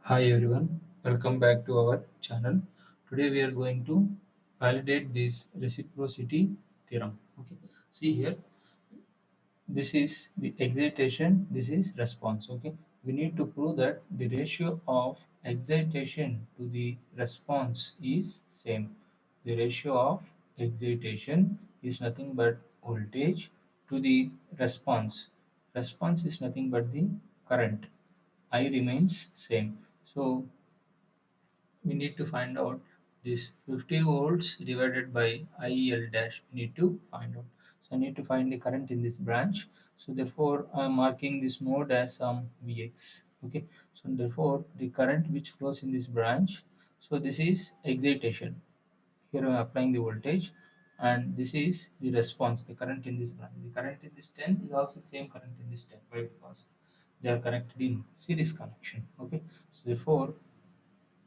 Hi everyone, welcome back to our channel. Today we are going to validate this reciprocity theorem. Okay, see here, this is the excitation, this is response. Okay, we need to prove that the ratio of excitation to the response is same. The ratio of excitation is nothing but voltage to the response. Response is nothing but the current. I remains same. So we need to find out this 50 volts divided by IL dash. We need to find out. So I need to find the current in this branch. So therefore I am marking this node as some Vx. Okay. So therefore the current which flows in this branch. So this is excitation. Here I am applying the voltage, and this is the response, the current in this branch. The current in this 10 is also the same current in this 10. Why? Because they are connected in series connection. Okay. So therefore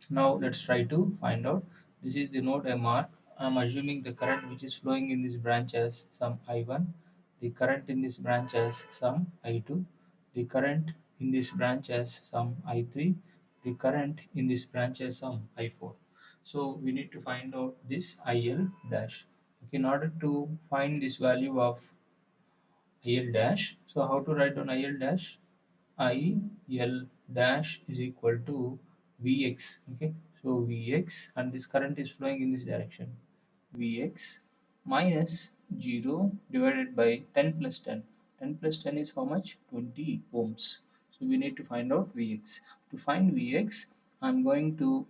now let's try to find out. This is the node I mark. I'm assuming the current which is flowing in this branch as some I1, the current in this branch as some I2, the current in this branch as some I3, the current in this branch as some I4. So we need to find out this IL dash. Okay, in order to find this value of IL dash, so how to write down IL dash? IL dash is equal to Vx. Okay, so Vx, and this current is flowing in this direction. Vx minus 0 divided by 10 plus 10. 10 plus 10 is how much? 20 ohms. So we need to find out Vx. To find Vx, I'm going to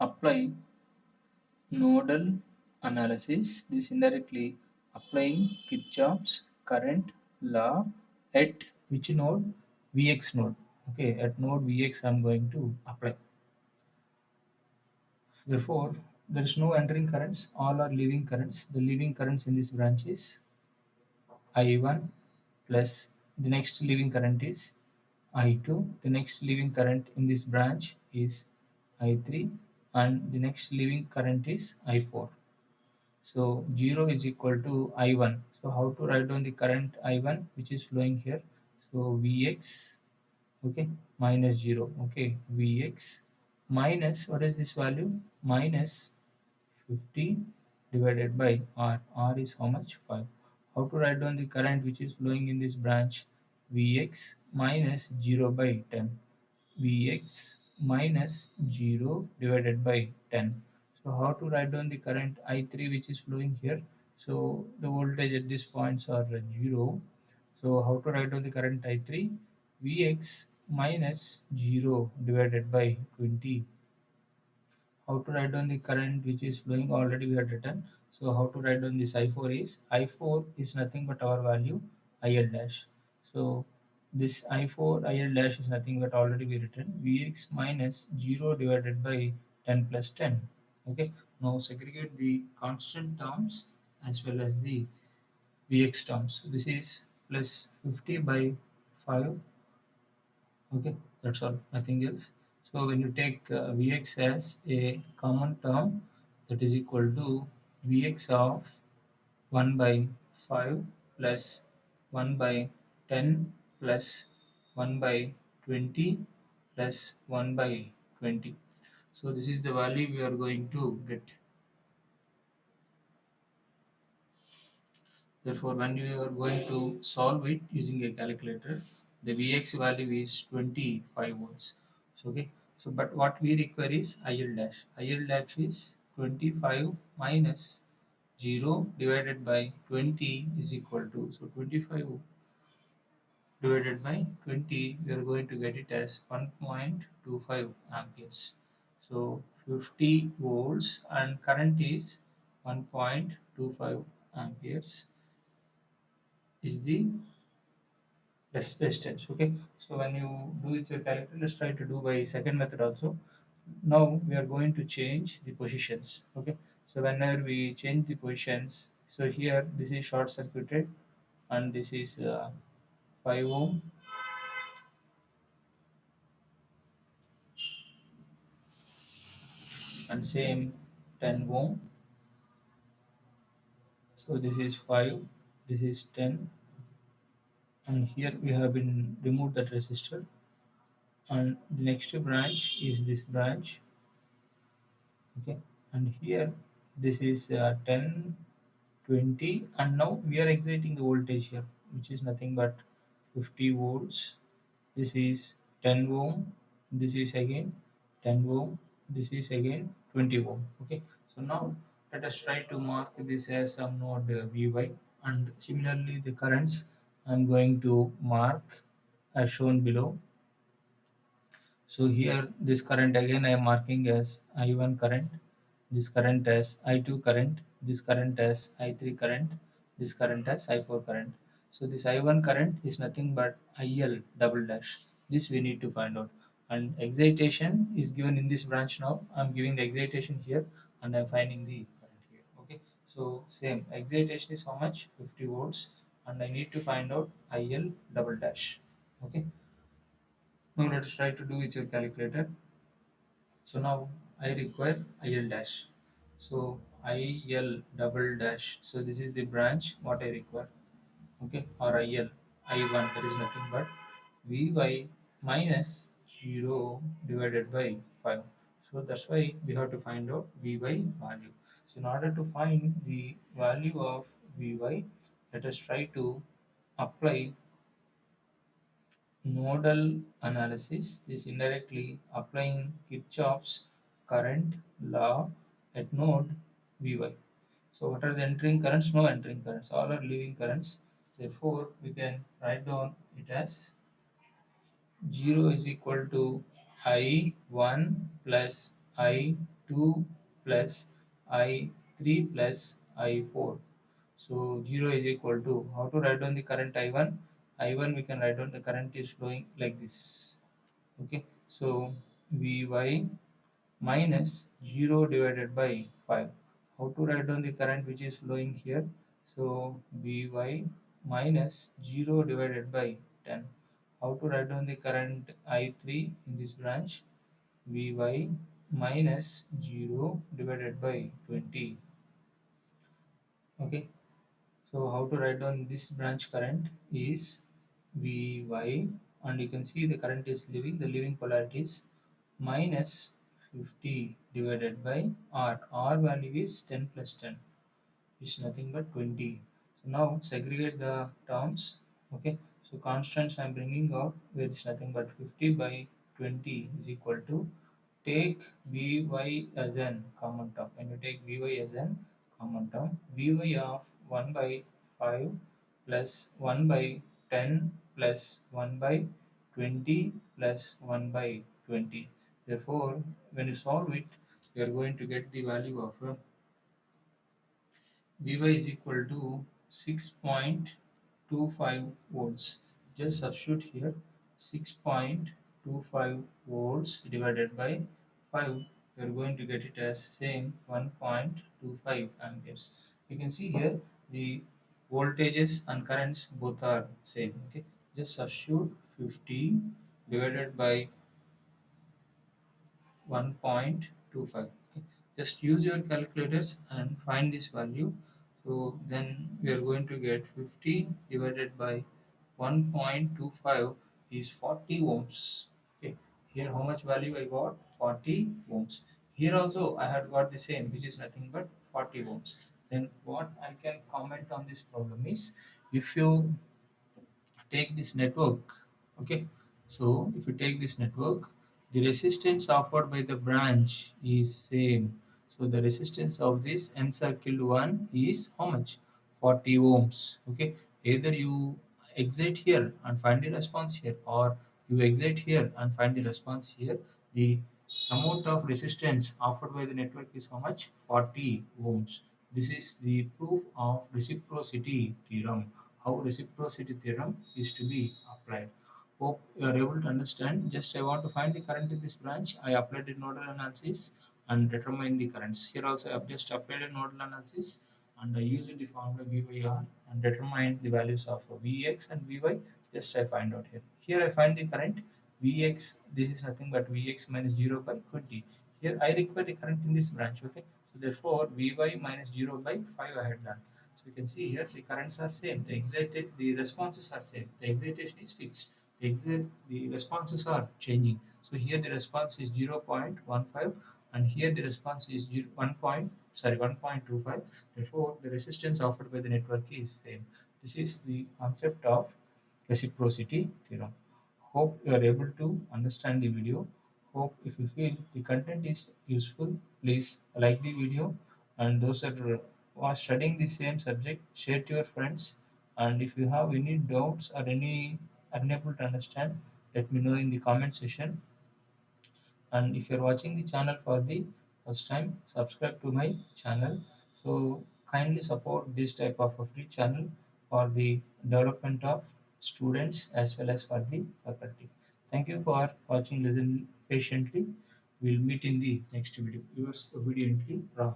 apply nodal analysis. This indirectly applying Kirchhoff's current law at which node? Vx node. Okay, at node Vx I'm going to apply. Therefore, there is no entering currents, all are leaving currents. The leaving currents in this branch is I1 plus the next leaving current is I2. The next leaving current in this branch is I3, and the next leaving current is I4. So 0 is equal to I1. So how to write down the current I1 which is flowing here? So Vx, okay, minus 0. Okay, Vx minus, what is this value? Minus 50 divided by R. R is how much? 5. How to write down the current which is flowing in this branch? Vx minus 0 by 10. Vx minus 0 divided by 10. So how to write down the current I3 which is flowing here? So the voltage at these points are 0. So how to write down the current I3? Vx minus 0 divided by 20. How to write down the current which is flowing? Already we had written. So how to write down this I4 is nothing but our value IL dash. So this I4 IL dash is nothing but already we written Vx minus 0 divided by 10 plus 10. Okay, now segregate the constant terms as well as the Vx terms. So this is plus 50 by 5. Okay, that's all, nothing else. So when you take Vx as a common term, that is equal to Vx of 1 by 5 plus 1 by 10 plus 1 by 20 plus 1 by 20. So this is the value we are going to get. Therefore, when you are going to solve it using a calculator, the Vx value is 25 volts. So, okay. So, but what we require is IL dash. IL dash is 25 minus 0 divided by 20 is equal to, so 25 divided by 20, we are going to get it as 1.25 amperes. So 50 volts and current is 1.25 amperes is the resistance. Okay, so when you do with your calculator, let's try to do by second method also. Now we are going to change the positions. Okay, so whenever we change the positions, so here this is short circuited and this is 5 ohm, and same 10 ohm. So this is 5, this is 10, and here we have been removed that resistor, and the next branch is this branch. Okay, and here this is 10, 20, and now we are exciting the voltage here, which is nothing but 50 volts. This is 10 ohm, this is again 10 ohm, this is again 20 ohm. Okay, so now let us try to mark this as some node Vy, and similarly the currents I'm going to mark as shown below. So here this current again I am marking as I1 current, this current as I2 current, this current as I3 current, this current as I4 current. So this I1 current is nothing but IL double dash. This we need to find out. And excitation is given in this branch now. I'm giving the excitation here and I'm finding the current here. Okay. So same excitation is how much? 50 volts, and I need to find out IL double dash. Okay. Now let us try to do with your calculator. So now I require IL dash. So IL double dash. So this is the branch what I require. Okay, or IL I1, there is nothing but Vy minus 0 divided by 5. So that's why we have to find out Vy value. So in order to find the value of Vy, let us try to apply nodal analysis is indirectly applying Kirchhoff's current law at node Vy. So what are the entering currents? No entering currents. All are leaving currents. Therefore, we can write down it as 0 is equal to I1 plus I2 plus I3 plus I4. So 0 is equal to, how to write down the current I1? I1 we can write down the current is flowing like this. Okay, so Vy minus 0 divided by 5. How to write down the current which is flowing here? So Vy minus 0 divided by 10. How to write down the current I3 in this branch? Vy minus 0 divided by 20. Okay, so how to write down this branch current is Vy, and you can see the current is leaving, the leaving polarity is minus 50 divided by R. R value is 10 plus 10, which is nothing but 20. So now segregate the terms. Okay, so constants I'm bringing out, where it's nothing but 50 by 20 is equal to, take Vy as an common term. When you take Vy as an common term, Vy of 1 by 5 plus 1 by 10 plus 1 by 20 plus 1 by 20. Therefore, when you solve it, you are going to get the value of Vy is equal to 6.25 volts. Just substitute here 6.25 volts divided by 5. We are going to get it as same 1.25 amperes. You can see here the voltages and currents both are same. Okay, just substitute 50 divided by 1.25. Okay. Just use your calculators and find this value. So then we are going to get 50 divided by 1.25 is 40 ohms. Okay. Here how much value I got? 40 ohms. Here also I had got the same, which is nothing but 40 ohms. Then what I can comment on this problem is, if you take this network, okay, so if you take this network, the resistance offered by the branch is same. So the resistance of this encircled one is how much? 40 ohms. Okay, either you exit here and find the response here, or you exit here and find the response here. The amount of resistance offered by the network is how much? 40 ohms. This is the proof of reciprocity theorem, how reciprocity theorem is to be applied. Hope you are able to understand. Just I want to find the current in this branch. I applied the nodal analysis and determine the currents. Here also I have just applied a nodal analysis and I used the formula VYR and determined the values of Vx and Vy. Just I find out here. Here I find the current Vx. This is nothing but Vx minus 0 by 20. Here I require the current in this branch. Okay. So therefore Vy minus 0 by 5 I had done. So you can see here the currents are same, the responses are same, the excitation is fixed. the responses are changing. So here the response is 0.15, and here the response is 1.25. Therefore, the resistance offered by the network is same. This is the concept of reciprocity theorem. Hope you are able to understand the video. Hope if you feel the content is useful, please like the video, and those that are studying the same subject, share to your friends. And if you have any doubts or any unable to understand, let me know in the comment section. And if you're watching the channel for the first time, subscribe to my channel. So kindly support this type of a free channel for the development of students as well as for the faculty. Thank you for watching. Listen patiently. We'll meet in the next video. Yours obediently, Ram.